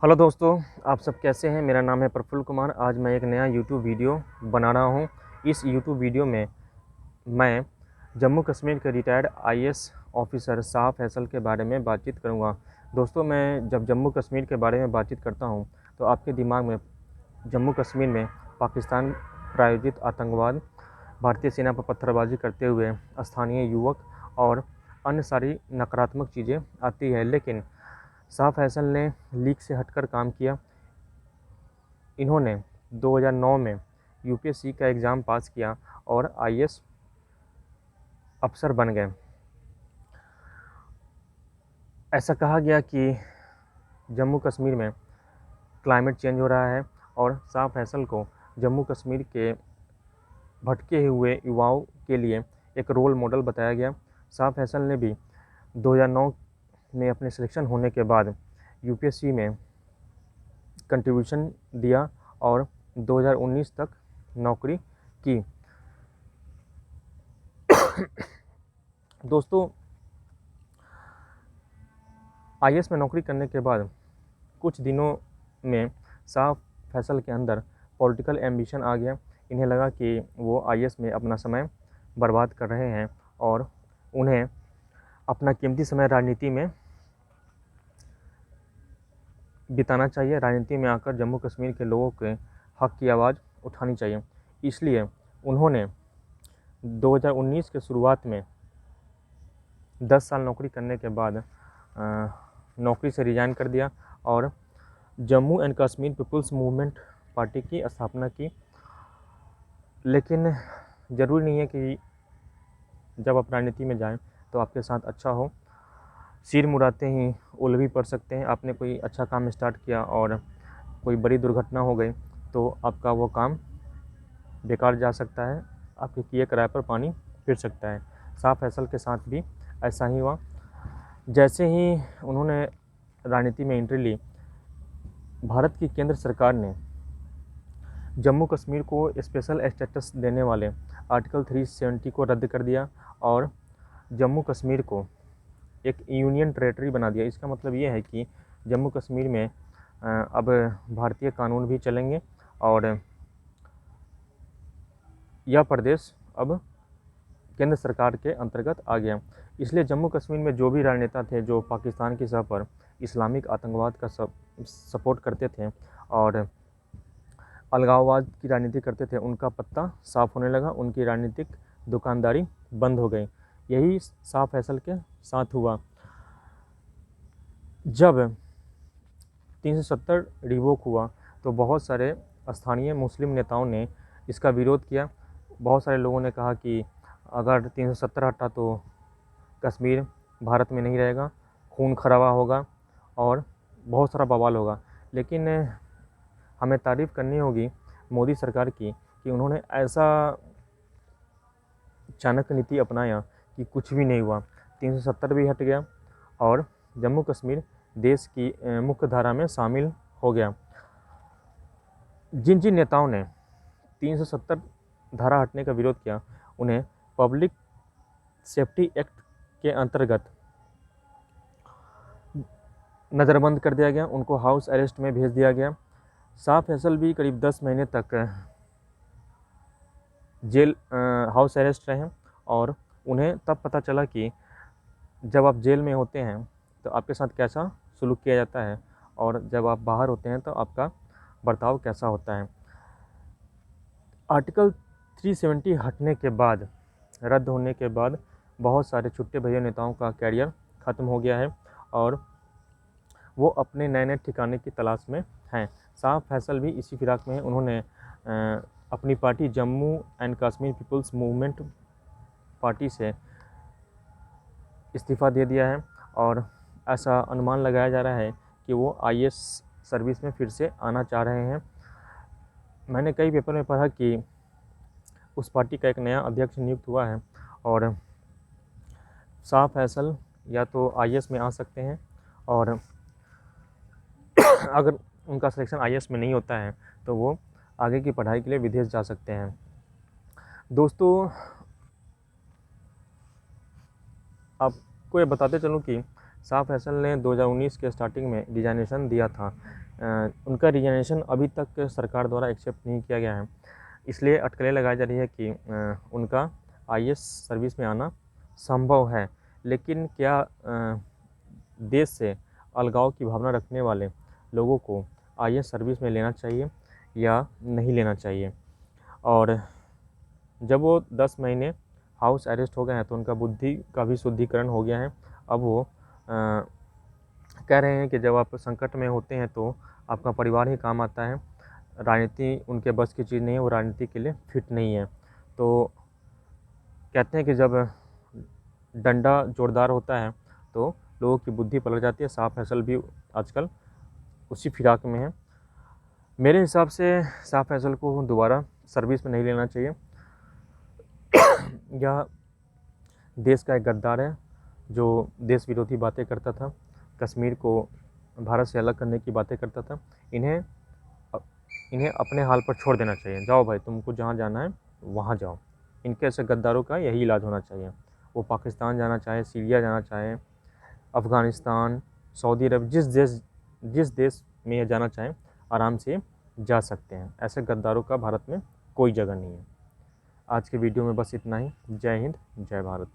Hello दोस्तों, आप सब कैसे हैं। मेरा नाम है प्रफुल्ल कुमार। आज मैं एक नया यूट्यूब वीडियो बना रहा हूं। इस यूट्यूब वीडियो में मैं जम्मू कश्मीर के retired IAS officer Shah Faisal के बारे में बातचीत करूंगा। दोस्तों, मैं जब जम्मू कश्मीर के बारे में बातचीत करता हूं तो आपके दिमाग में जम्मू कश्मीर में पाकिस्तान प्रायोजित आतंकवाद, भारतीय सेना पर पत्थरबाजी करते हुए स्थानीय युवक और अन्य सारी नकारात्मक चीज़ें आती है। लेकिन शाह फैसल ने लीक से हटकर काम किया। इन्होंने 2009 में यूपीएससी का एग्ज़ाम पास किया और आईएएस अफसर बन गए। ऐसा कहा गया कि जम्मू कश्मीर में क्लाइमेट चेंज हो रहा है और शाह फैसल को जम्मू कश्मीर के भटके हुए युवाओं के लिए एक रोल मॉडल बताया गया। शाह फैसल ने भी 2009 में अपने सिलेक्शन होने के बाद यूपीएससी में कंट्रीब्यूशन दिया और 2019 तक नौकरी की। दोस्तों, आईएएस में नौकरी करने के बाद कुछ दिनों में शाह फैसल के अंदर पॉलिटिकल एम्बिशन आ गया। इन्हें लगा कि वो आईएएस में अपना समय बर्बाद कर रहे हैं और उन्हें अपना कीमती समय राजनीति में बिताना चाहिए। राजनीति में आकर जम्मू कश्मीर के लोगों के हक की आवाज़ उठानी चाहिए। इसलिए उन्होंने 2019 के शुरुआत में 10 साल नौकरी करने के बाद नौकरी से रिज़ाइन कर दिया और Jammu and Kashmir people's movement party की स्थापना की। लेकिन ज़रूरी नहीं है कि जब आप राजनीति में जाएं तो आपके साथ अच्छा हो। सिर मुड़ाते ही ओल भी पड़ सकते हैं। आपने कोई अच्छा काम स्टार्ट किया और कोई बड़ी दुर्घटना हो गई तो आपका वो काम बेकार जा सकता है, आपके किए किराए पर पानी फिर सकता है। शाह फैसल के साथ भी ऐसा ही हुआ। जैसे ही उन्होंने राजनीति में एंट्री ली, भारत की केंद्र सरकार ने जम्मू कश्मीर को स्पेशल स्टेटस देने वाले आर्टिकल 370 को रद्द कर दिया और जम्मू कश्मीर को एक यूनियन टेरेटरी बना दिया। इसका मतलब ये है कि जम्मू कश्मीर में अब भारतीय कानून भी चलेंगे और यह प्रदेश अब केंद्र सरकार के अंतर्गत आ गया। इसलिए जम्मू कश्मीर में जो भी राजनेता थे जो पाकिस्तान की सतह पर इस्लामिक आतंकवाद का सपोर्ट करते थे और अलगाववाद की राजनीति करते थे, उनका पत्ता साफ होने लगा। उनकी राजनीतिक दुकानदारी बंद हो गई। यही शाह फैसल के साथ हुआ। जब 370 रिवोक हुआ तो बहुत सारे स्थानीय मुस्लिम नेताओं ने इसका विरोध किया। बहुत सारे लोगों ने कहा कि अगर 370 हटा तो कश्मीर भारत में नहीं रहेगा, खून खराबा होगा और बहुत सारा बवाल होगा। लेकिन हमें तारीफ़ करनी होगी मोदी सरकार की कि उन्होंने ऐसा चाणक्य नीति अपनाया कि कुछ भी नहीं हुआ। 370 भी हट गया और जम्मू कश्मीर देश की मुख्य धारा में शामिल हो गया। जिन जिन नेताओं ने 370 धारा हटने का विरोध किया, उन्हें पब्लिक सेफ्टी एक्ट के अंतर्गत नज़रबंद कर दिया गया, उनको हाउस अरेस्ट में भेज दिया गया। शाह फैसल भी करीब 10 महीने तक जेल हाउस अरेस्ट रहे और उन्हें तब पता चला कि जब आप जेल में होते हैं तो आपके साथ कैसा सलूक किया जाता है और जब आप बाहर होते हैं तो आपका बर्ताव कैसा होता है। आर्टिकल 370 हटने के बाद, रद्द होने के बाद बहुत सारे छुट्टे भैया नेताओं का कैरियर ख़त्म हो गया है और वो अपने नए नए ठिकाने की तलाश में हैं। शाह फैसल भी इसी फिराक में हैं। उन्होंने अपनी party Jammu and Kashmir people's movement party से इस्तीफ़ा दे दिया है और ऐसा अनुमान लगाया जा रहा है कि वो आईएएस सर्विस में फिर से आना चाह रहे हैं। मैंने कई पेपर में पढ़ा कि उस पार्टी का एक नया अध्यक्ष नियुक्त हुआ है और शाह फैसल या तो आईएएस में आ सकते हैं और अगर उनका सिलेक्शन आईएएस में नहीं होता है तो वो आगे की पढ़ाई के लिए विदेश जा सकते हैं। दोस्तों, आपको ये बताते चलूँ कि शाह फैसल ने 2019 के स्टार्टिंग में रिजाइनेशन दिया था। उनका रिजाइनेशन अभी तक सरकार द्वारा एक्सेप्ट नहीं किया गया है। इसलिए अटकलें लगाई जा रही है कि उनका आईएएस सर्विस में आना संभव है। लेकिन क्या देश से अलगाव की भावना रखने वाले लोगों को आईएएस सर्विस में लेना चाहिए या नहीं लेना चाहिए? और जब वो 10 महीने हाउस अरेस्ट हो गए हैं तो उनका बुद्धि का भी शुद्धिकरण हो गया है। अब वो कह रहे हैं कि जब आप संकट में होते हैं तो आपका परिवार ही काम आता है, राजनीति उनके बस की चीज़ नहीं है, वो राजनीति के लिए फिट नहीं है। तो कहते हैं कि जब डंडा जोरदार होता है तो लोगों की बुद्धि पलट जाती है। शाह फैसल भी आजकल उसी फिराक में है। मेरे हिसाब से शाह फैसल को दोबारा सर्विस में नहीं लेना चाहिए। यह देश का एक गद्दार है जो देश विरोधी बातें करता था, कश्मीर को भारत से अलग करने की बातें करता था। इन्हें अपने हाल पर छोड़ देना चाहिए। जाओ भाई, तुमको जहाँ जाना है वहाँ जाओ। इनके ऐसे गद्दारों का यही इलाज होना चाहिए। वो पाकिस्तान जाना चाहे, सीरिया जाना चाहे, अफ़गानिस्तान, सऊदी अरब, जिस देश में ये जाना चाहें आराम से जा सकते हैं। ऐसे गद्दारों का भारत में कोई जगह नहीं है। आज के वीडियो में बस इतना ही। जय हिंद, जय भारत।